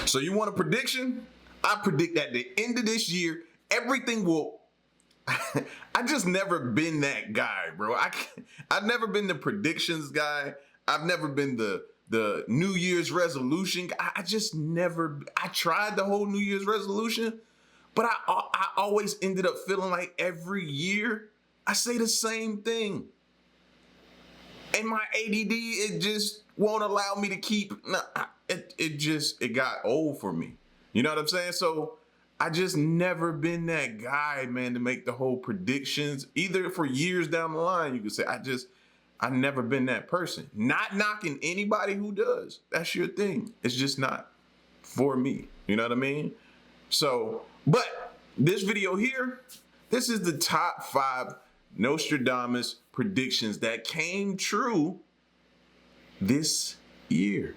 So you want a prediction? I predict at the end of this year, everything will... I just never been that guy, bro. I've never been the predictions guy. I've never been the New Year's resolution. I just never... I tried the whole New Year's resolution, but I always ended up feeling like every year I say the same thing. And my ADD, it just won't allow me to keep... It got old for me. You know what I'm saying? So I just never been that guy, man, to make the whole predictions, either for years down the line, you could say. I've never been that person. Not knocking anybody who does. That's your thing. It's just not for me. You know what I mean? So, but this video here, this is the top 5 Nostradamus predictions that came true this year.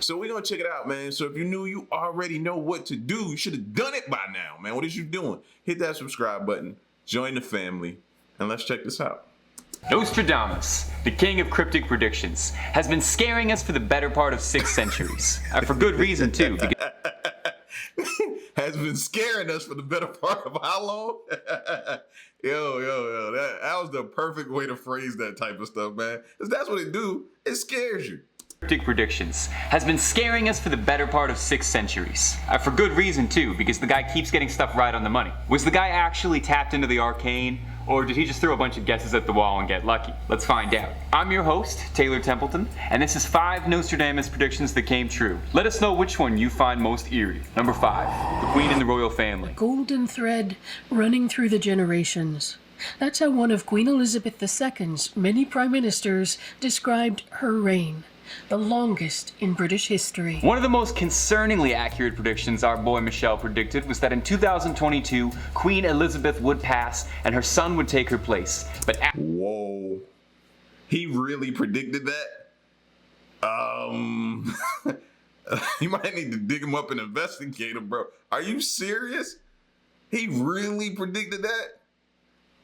So we're going to check it out, man. So if you're new, you already know what to do. You should have done it by now, man. What is you doing? Hit that subscribe button, join the family, and let's check this out. Nostradamus, the king of cryptic predictions, has been scaring us for the better part of 6 centuries. For good reason, too. Has been scaring us for the better part of how long? Yo, that was the perfect way to phrase that type of stuff, man. Because that's what it do. It scares you. Cryptic predictions has been scaring us for the better part of 6 centuries. For good reason, too, because the guy keeps getting stuff right on the money. Was the guy actually tapped into the arcane, or did he just throw a bunch of guesses at the wall and get lucky? Let's find out. I'm your host, Taylor Templeton, and this is 5 Nostradamus predictions that came true. Let us know which one you find most eerie. Number 5, the Queen and the royal family. A golden thread running through the generations. That's how one of Queen Elizabeth II's many prime ministers described her reign. The longest in British history. One of the most concerningly accurate predictions our boy Michelle predicted was that in 2022, Queen Elizabeth would pass and her son would take her place. But whoa, he really predicted that? You might need to dig him up and investigate him, bro. Are you serious? He really predicted that?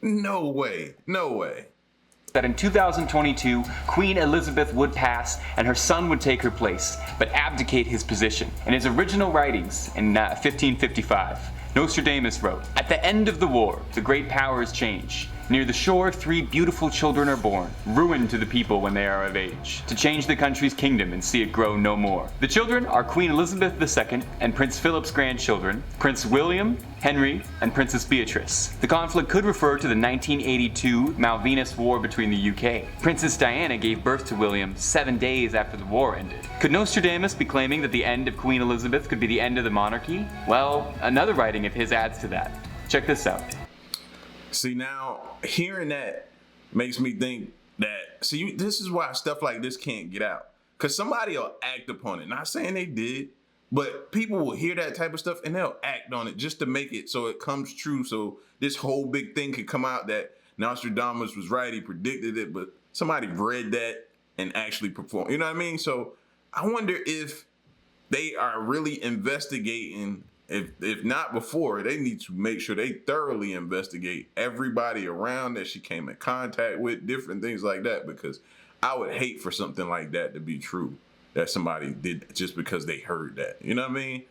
No way, no way. That in 2022, Queen Elizabeth would pass and her son would take her place, but abdicate his position. In his original writings in 1555, Nostradamus wrote, "At the end of the war, the great powers change. Near the shore, 3 beautiful children are born, ruin to the people when they are of age, to change the country's kingdom and see it grow no more. The children are Queen Elizabeth II and Prince Philip's grandchildren, Prince William, Henry, and Princess Beatrice. The conflict could refer to the 1982 Malvinas War between the UK. Princess Diana gave birth to William 7 days after the war ended. Could Nostradamus be claiming that the end of Queen Elizabeth could be the end of the monarchy? Well, another writing of his adds to that. Check this out. See, now, hearing that makes me think that, see, this is why stuff like this can't get out. Because somebody will act upon it. Not saying they did, but people will hear that type of stuff and they'll act on it just to make it so it comes true. So this whole big thing could come out that Nostradamus was right, he predicted it, but somebody read that and actually performed. You know what I mean? So I wonder if they are really investigating. If not before, they need to make sure they thoroughly investigate everybody around that she came in contact with, different things like that, because I would hate for something like that to be true, that somebody did just because they heard that. You know what I mean?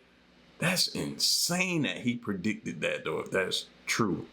That's insane that he predicted that, though, if that's true.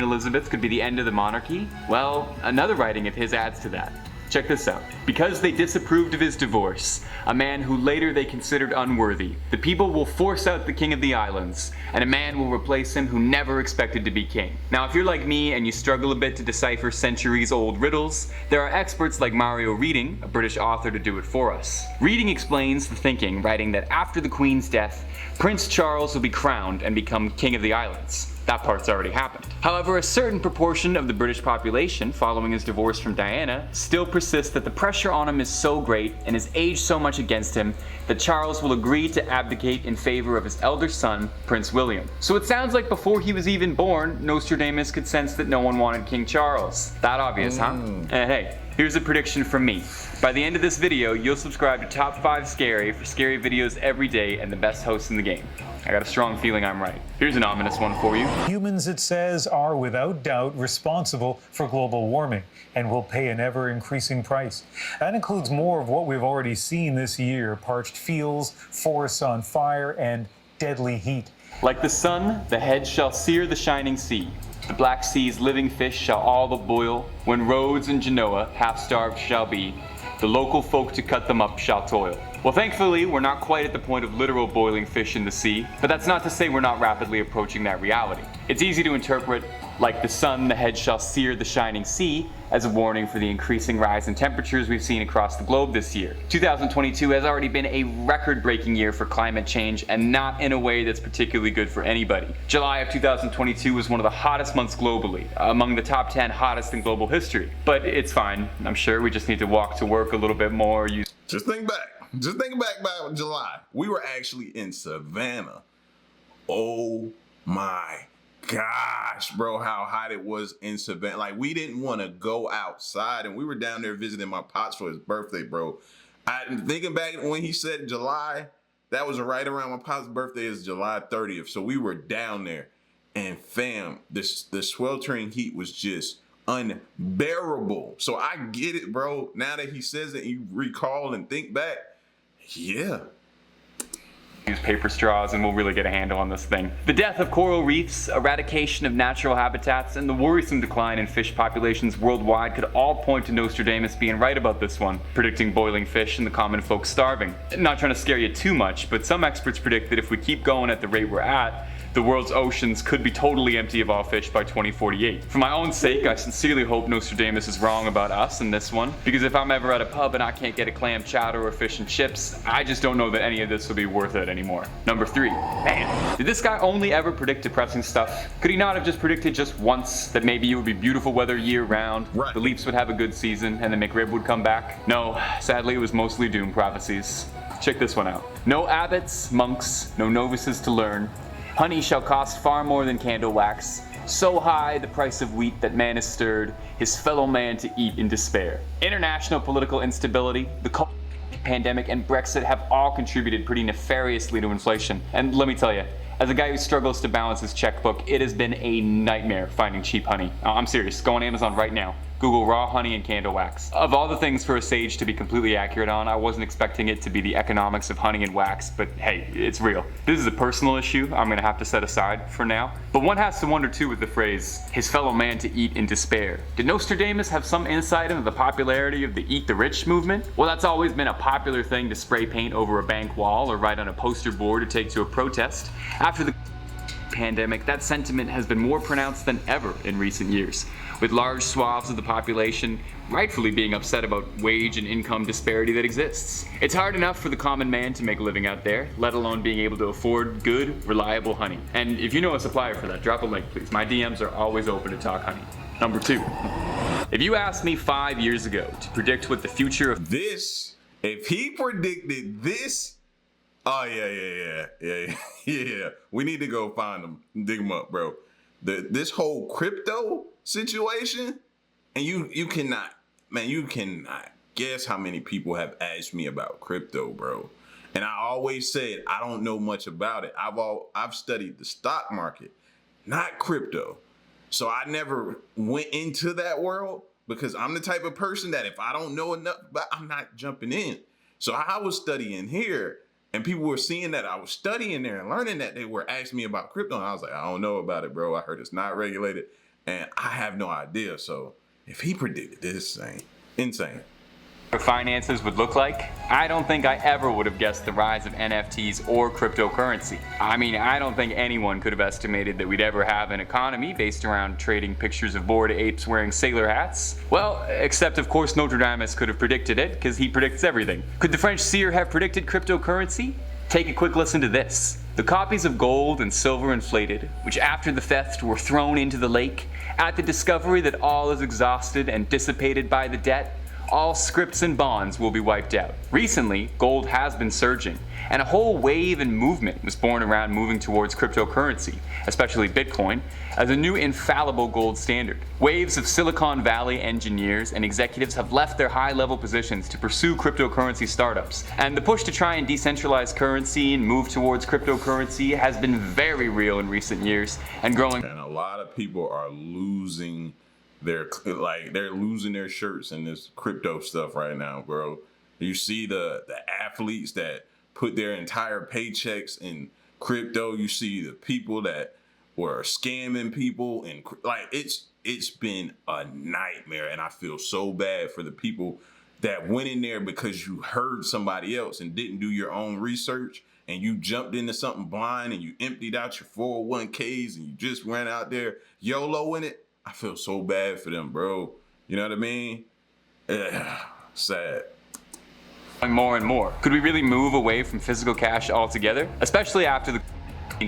Elizabeth could be the end of the monarchy? Well, another writing of his adds to that. Check this out. Because they disapproved of his divorce, a man who later they considered unworthy, the people will force out the king of the islands, and a man will replace him who never expected to be king. Now, if you're like me and you struggle a bit to decipher centuries-old riddles, there are experts like Mario Reading, a British author, to do it for us. Reading explains the thinking, writing that after the Queen's death, Prince Charles will be crowned and become king of the islands. That part's already happened. However, a certain proportion of the British population, following his divorce from Diana, still persists that the pressure on him is so great and his age so much against him that Charles will agree to abdicate in favor of his elder son, Prince William. So it sounds like before he was even born, Nostradamus could sense that no one wanted King Charles. That obvious, huh? And hey, Here's a prediction from me. By the end of this video, you'll subscribe to Top 5 Scary for scary videos every day and the best host in the game. I got a strong feeling I'm right. Here's an ominous one for you. Humans, it says, are without doubt responsible for global warming and will pay an ever-increasing price. That includes more of what we've already seen this year: parched fields, forests on fire, and deadly heat. Like the sun, the head shall sear the shining sea. The Black Sea's living fish shall all but boil. When Rhodes and Genoa half-starved shall be, the local folk to cut them up shall toil. Well, thankfully, we're not quite at the point of literal boiling fish in the sea, but that's not to say we're not rapidly approaching that reality. It's easy to interpret, like the sun, the head shall sear the shining sea, as a warning for the increasing rise in temperatures we've seen across the globe this year. 2022 has already been a record-breaking year for climate change, and not in a way that's particularly good for anybody. July of 2022 was one of the hottest months globally, among the top 10 hottest in global history. But it's fine, I'm sure. We just need to walk to work a little bit more. Just think back about July. We were actually in Savannah. Oh my gosh, bro, how hot it was in Savannah. Like, we didn't want to go outside, and we were down there visiting my pops for his birthday, bro. I'm thinking back when he said July, that was right around my pop's birthday is July 30th. So we were down there, and fam, the sweltering heat was just unbearable. So I get it, bro. Now that he says it, you recall and think back, yeah. Use paper straws and we'll really get a handle on this thing. The death of coral reefs, eradication of natural habitats, and the worrisome decline in fish populations worldwide could all point to Nostradamus being right about this one, predicting boiling fish and the common folk starving. Not trying to scare you too much, but some experts predict that if we keep going at the rate we're at, the world's oceans could be totally empty of all fish by 2048. For my own sake, I sincerely hope Nostradamus is wrong about us in this one, because if I'm ever at a pub and I can't get a clam chowder or fish and chips, I just don't know that any of this will be worth it anymore. Number 3. Man, did this guy only ever predict depressing stuff? Could he not have just predicted just once that maybe it would be beautiful weather year round, right, the Leafs would have a good season, and the McRib would come back? No, sadly it was mostly doom prophecies. Check this one out. No abbots, monks, no novices to learn. Honey shall cost far more than candle wax. So high the price of wheat that man is stirred, his fellow man to eat in despair. International political instability, the pandemic, and Brexit have all contributed pretty nefariously to inflation. And let me tell you, as a guy who struggles to balance his checkbook, it has been a nightmare finding cheap honey. I'm serious, go on Amazon right now. Google raw honey and candle wax. Of all the things for a sage to be completely accurate on, I wasn't expecting it to be the economics of honey and wax, but hey, it's real. This is a personal issue I'm gonna have to set aside for now. But one has to wonder too with the phrase, his fellow man to eat in despair. Did Nostradamus have some insight into the popularity of the Eat the Rich movement? Well, that's always been a popular thing to spray paint over a bank wall or write on a poster board to take to a protest. After the pandemic, that sentiment has been more pronounced than ever in recent years, with large swaths of the population rightfully being upset about wage and income disparity that exists. It's hard enough for the common man to make a living out there, let alone being able to afford good, reliable honey. And if you know a supplier for that, drop a link please. My DMs are always open to talk honey. Number 2. If you asked me 5 years ago to predict what the future of this, if he predicted this, oh yeah. We need to go find him, dig him up, bro. This whole crypto situation, and you cannot guess how many people have asked me about crypto, bro. And I always said I don't know much about it. I've studied the stock market, not crypto. So I never went into that world because I'm the type of person that if I don't know enough, but I'm not jumping in. So I was studying here. And people were seeing that I was studying there and learning that, they were asking me about crypto. And I was like, I don't know about it, bro. I heard it's not regulated and I have no idea. So if he predicted this thing, insane. finances would look like, I don't think I ever would have guessed the rise of NFTs or cryptocurrency. I mean, I don't think anyone could have estimated that we'd ever have an economy based around trading pictures of bored apes wearing sailor hats. Well, except of course Nostradamus could have predicted it, because he predicts everything. Could the French seer have predicted cryptocurrency? Take a quick listen to this. The copies of gold and silver inflated, which after the theft were thrown into the lake, at the discovery that all is exhausted and dissipated by the debt, all scripts and bonds will be wiped out. Recently, gold has been surging, and a whole wave and movement was born around moving towards cryptocurrency, especially Bitcoin, as a new infallible gold standard. Waves of Silicon Valley engineers and executives have left their high-level positions to pursue cryptocurrency startups, and the push to try and decentralize currency and move towards cryptocurrency has been very real in recent years and growing. And a lot of people are losing they're losing their shirts in this crypto stuff right now, bro. You see the athletes that put their entire paychecks in crypto. You see the people that were scamming people, and it's been a nightmare. And I feel so bad for the people that went in there because you heard somebody else and didn't do your own research, and you jumped into something blind and you emptied out your 401ks and you just went out there YOLO in it. I feel so bad for them, bro. You know what I mean? Sad. More and more. Could we really move away from physical cash altogether? Especially after the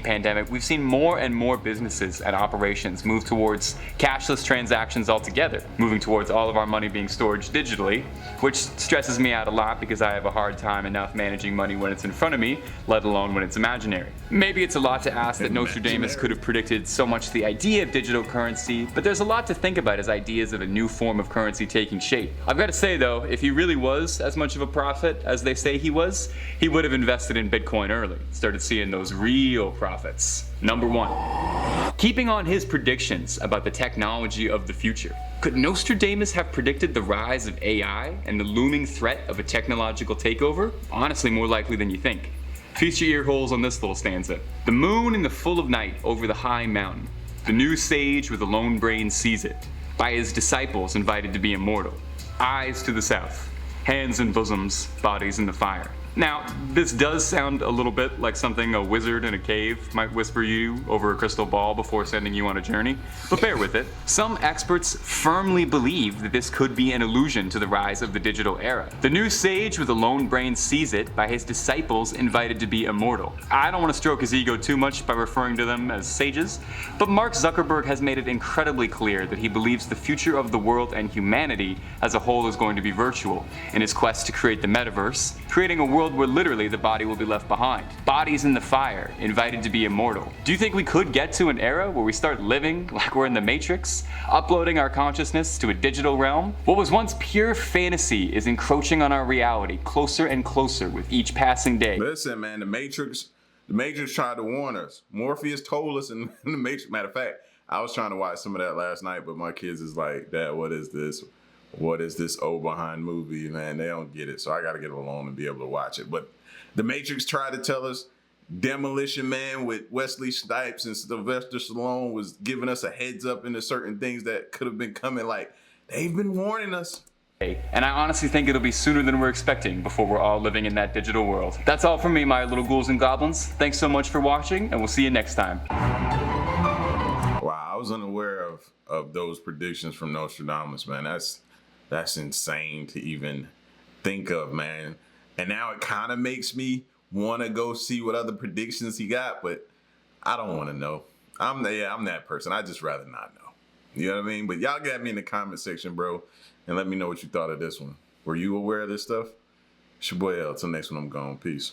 pandemic, we've seen more and more businesses and operations move towards cashless transactions altogether, moving towards all of our money being stored digitally, which stresses me out a lot because I have a hard time enough managing money when it's in front of me, let alone when it's imaginary. Maybe it's a lot to ask that Nostradamus could have predicted so much the idea of digital currency, but there's a lot to think about as ideas of a new form of currency taking shape. I've got to say though, if he really was as much of a prophet as they say he was, he would have invested in Bitcoin early, started seeing those real profits. Number 1. Keeping on his predictions about the technology of the future. Could Nostradamus have predicted the rise of AI and the looming threat of a technological takeover? Honestly, more likely than you think. Feast your ear holes on this little stanza. The moon in the full of night over the high mountain. The new sage with a lone brain sees it. By his disciples invited to be immortal. Eyes to the south. Hands in bosoms, bodies in the fire. Now, this does sound a little bit like something a wizard in a cave might whisper you over a crystal ball before sending you on a journey, but bear with it. Some experts firmly believe that this could be an allusion to the rise of the digital era. The new sage with a lone brain sees it by his disciples invited to be immortal. I don't want to stroke his ego too much by referring to them as sages, but Mark Zuckerberg has made it incredibly clear that he believes the future of the world and humanity as a whole is going to be virtual in his quest to create the metaverse, creating a world where literally the body will be left behind. Bodies in the fire, invited to be immortal. Do you think we could get to an era where we start living like we're in the Matrix, uploading our consciousness to a digital realm? What was once pure fantasy is encroaching on our reality closer and closer with each passing day. Listen, man, the Matrix tried to warn us. Morpheus told us in the Matrix. Matter of fact, I was trying to watch some of that last night, but my kids is like, Dad, what is this? What is this old behind movie, man? They don't get it, so I got to get it alone and be able to watch it. But the Matrix tried to tell us Demolition Man with Wesley Snipes and Sylvester Stallone was giving us a heads up into certain things that could have been coming. Like, they've been warning us. And I honestly think it'll be sooner than we're expecting before we're all living in that digital world. That's all from me, my little ghouls and goblins. Thanks so much for watching, and we'll see you next time. Wow, I was unaware of those predictions from Nostradamus, man. That's insane to even think of, man. And now it kind of makes me want to go see what other predictions he got, but I don't want to know. I'm that person. I just rather not know. You know what I mean? But y'all get me in the comment section, bro, and let me know what you thought of this one. Were you aware of this stuff? It's your boy L. Till next one, I'm gone. Peace.